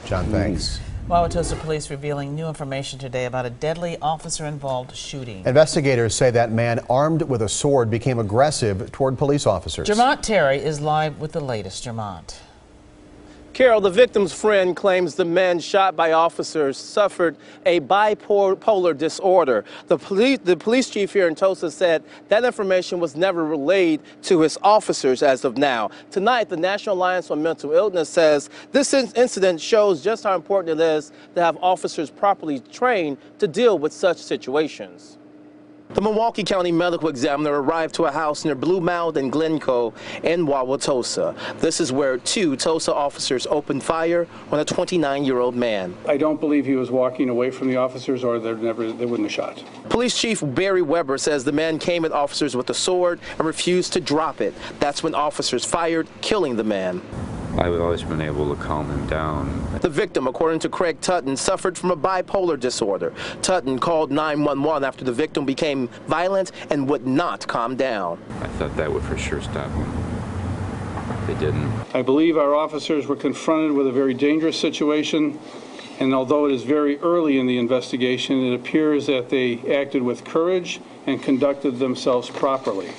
John, thanks. Wauwatosa police revealing new information today about a deadly officer-involved shooting. Investigators say that man armed with a sword became aggressive toward police officers. Jermont Terry is live with the latest. Jermont. Carol, the victim's friend claims the men shot by officers suffered a bipolar disorder. The police chief here in Tosa said that information was never relayed to his officers as of now. Tonight, the National Alliance on Mental Illness says this incident shows just how important it is to have officers properly trained to deal with such situations. The Milwaukee County Medical Examiner arrived to a house near Blue Mound and Glencoe in Wauwatosa. This is where two Tosa officers opened fire on a 29-year-old man. I don't believe he was walking away from the officers, or they wouldn't have shot. Police Chief Barry Weber says the man came at officers with a sword and refused to drop it. That's when officers fired, killing the man. I've always been able to calm him down. The victim, according to Craig Tutton, suffered from a bipolar disorder. Tutton called 911 after the victim became violent and would not calm down. I thought that would for sure stop him. They didn't. I believe our officers were confronted with a very dangerous situation, and although it is very early in the investigation, it appears that they acted with courage and conducted themselves properly.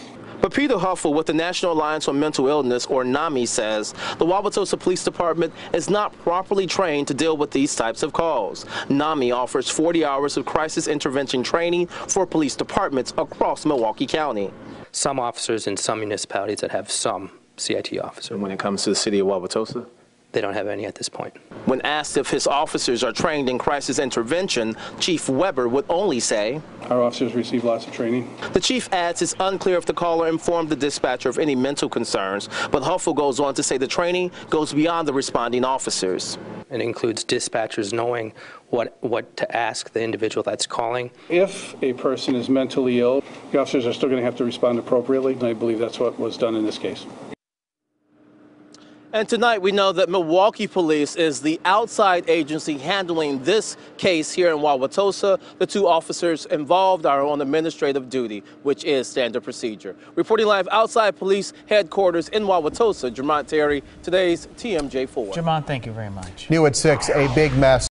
But Peter Huffle with the National Alliance on Mental Illness, or NAMI, says the Wauwatosa Police Department is not properly trained to deal with these types of calls. NAMI offers 40 hours of crisis intervention training for police departments across Milwaukee County. Some officers in some municipalities that have some CIT officers. And when it comes to the city of Wauwatosa? They don't have any at this point. When asked if his officers are trained in crisis intervention, Chief Weber would only say, our officers receive lots of training. The chief adds it's unclear if the caller informed the dispatcher of any mental concerns, but Huffle goes on to say the training goes beyond the responding officers. It includes dispatchers knowing what to ask the individual that's calling. If a person is mentally ill, the officers are still going to have to respond appropriately, and I believe that's what was done in this case. And tonight we know that Milwaukee Police is the outside agency handling this case here in Wauwatosa. The two officers involved are on administrative duty, which is standard procedure. Reporting live outside police headquarters in Wauwatosa, Jermont Terry, today's TMJ4. Jermont, thank you very much. New at 6, a big mess.